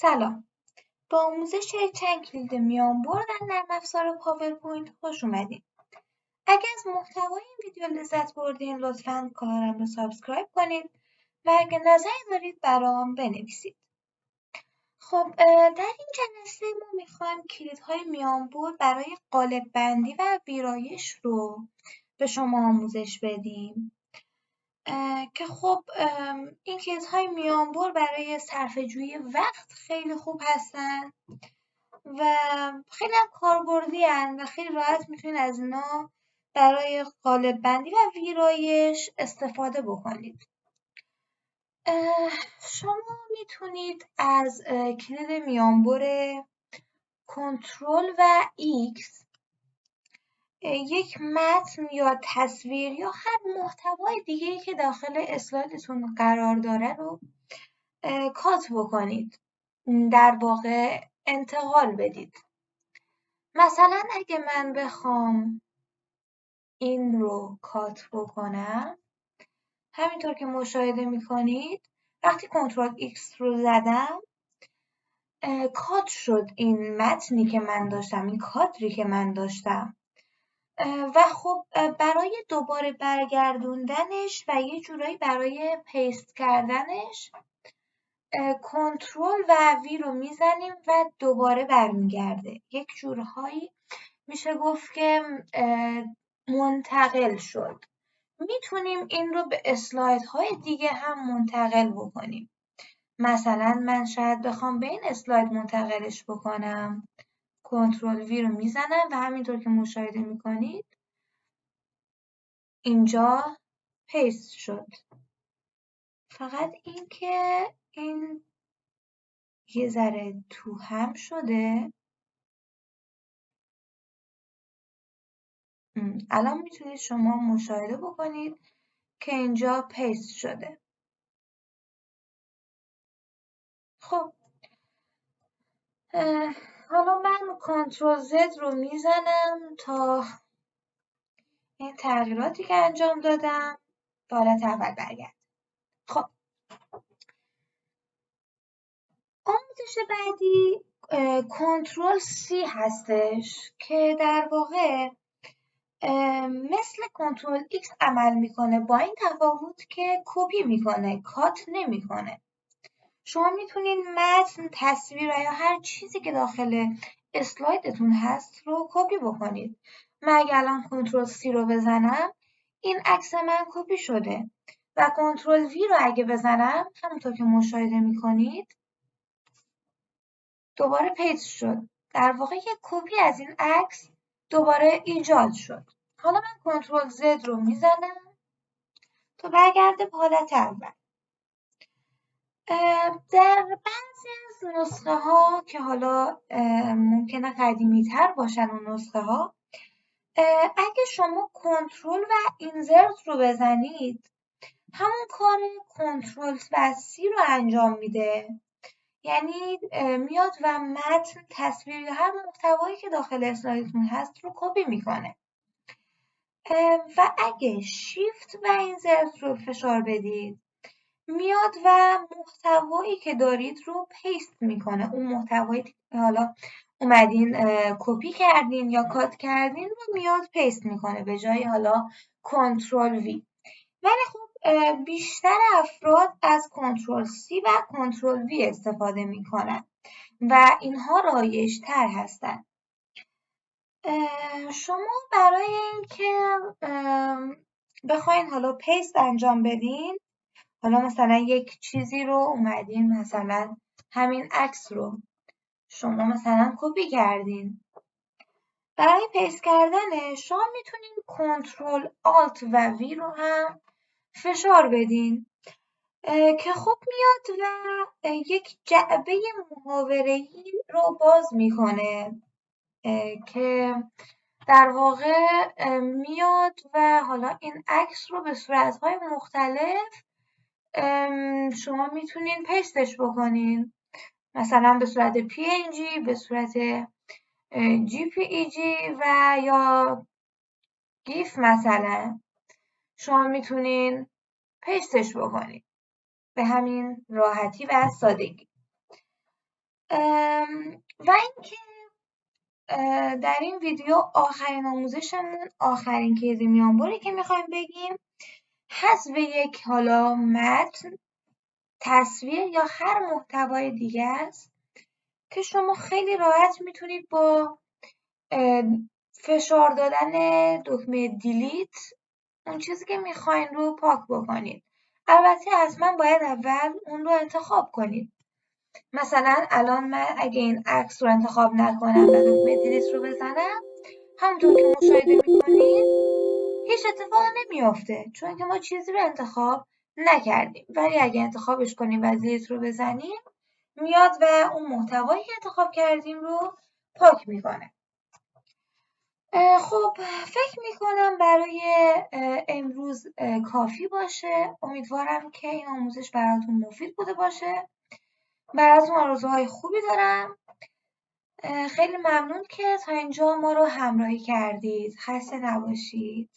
سلام. به آموزش چند کلید میانبر در نرم افزار پاورپوینت خوش اومدین. اگر از محتوای این ویدیو لذت بردین لطفاً کانالم رو سابسکرایب کنید و اگه نظری دارید برام بنویسید. خب در این جلسه ما میخوایم کلیدهای میانبر برای قالب بندی و ویرایش رو به شما آموزش بدیم. که خب این کلیدهای میانبر برای صرفه‌جویی وقت خیلی خوب هستن و خیلی هم کاربردی هن و خیلی راحت میتونید از اینا برای قالب بندی و ویرایش استفاده بکنید. شما میتونید از کلید میانبر کنترل و X یک متن یا تصویر یا هر محتوای دیگه‌ای که داخل اسلایدتون قرار داره رو کات بکنید. در واقع انتقال بدید. مثلا اگه من بخوام این رو کات بکنم، همینطور که مشاهده میکنید وقتی کنترل X رو زدم کات شد این متنی که من داشتم، این کادری که من داشتم و خب برای دوباره برگردوندنش و یه جورایی برای پیست کردنش کنترل و وی رو میزنیم و دوباره برمیگرده. یک جورهایی میشه گفت که منتقل شد. میتونیم این رو به اسلایدهای دیگه هم منتقل بکنیم. مثلا من شاید بخوام به این اسلاید منتقلش بکنم، کنترل وی رو میزنم و همینطور که مشاهده میکنید اینجا پیست شد. فقط این که این یه ذره تو هم شده. الان میتونید شما مشاهده بکنید که اینجا پیست شده. خب حالا من کنترل Z رو میزنم تا این تغییراتی که انجام دادم به حالت اول برگرده. خب آموزش بعدی کنترل C هستش که در واقع مثل کنترل X عمل میکنه، با این تفاوت که کپی میکنه، کات نمیکنه. شما میتونید متن، تصویر و یا هر چیزی که داخل اسلایدتون هست رو کپی بکنید. من اگه الان کنترل C رو بزنم این عکس من کپی شده و کنترل V رو اگه بزنم همونطور که مشاهده میکنید دوباره پیست شد. در واقع یک کپی از این عکس دوباره ایجاد شد. حالا من کنترل Z رو میزنم تا برگرده به حالت اول. در بعضی از نسخه ها که حالا ممکنه قدیمی تر باشن اون نسخه ها، اگه شما کنترل و اینزرت رو بزنید همون کار کنترل و C رو انجام میده. یعنی میاد و متن، تصویر یا هر محتوایی که داخل اسلایدتون هست رو کپی میکنه. و اگه شیفت و اینزرت رو فشار بدید میاد و محتوایی که دارید رو پیست میکنه. اون محتوایی که حالا اومدین کپی کردین یا کات کردین رو میاد پیست میکنه به جای حالا کنترل وی. ولی خب بیشتر افراد از کنترل C و کنترل وی استفاده میکنن و اینها رایج‌تر هستن. شما برای اینکه بخواین حالا پیست انجام بدین، حالا مثلا یک چیزی رو اومدین، مثلا همین عکس رو شما مثلا کپی کردین، برای پیست کردنش شما میتونین کنترل آلت و وی رو هم فشار بدین که خب میاد و یک جعبه محاوره‌ای رو باز میکنه که در واقع میاد و حالا این عکس رو به صورت‌های مختلف شما میتونین پیستش بکنین، مثلا به صورت PNG، به صورت JPEG و یا گیف مثلا شما میتونین پیستش بکنین به همین راحتی و سادگی. و اینکه در این ویدیو آخرین آموزشمون، آخرین کیز میانبری که میخوایم بگیم، حذف یک حالا متن، تصویر یا هر محتوای دیگه است که شما خیلی راحت میتونید با فشار دادن دکمه دیلیت اون چیزی که میخواین رو پاک بکنید. البته حتما باید اول اون رو انتخاب کنید. مثلا الان من اگه این عکس رو انتخاب نکنم و دکمه دیلیت رو بزنم، همونطور که مشاهده میکنید هیچ اتفاق نمیافته، چون که ما چیزی رو انتخاب نکردیم. ولی اگه انتخابش کنیم و دیلیت رو بزنیم، میاد و اون محتوایی که انتخاب کردیم رو پاک میکنه. خب فکر میکنم برای امروز کافی باشه. امیدوارم که این آموزش براتون مفید بوده باشه. براتون آرزوهای خوبی دارم. خیلی ممنون که تا اینجا ما رو همراهی کردید. خسته نباشید.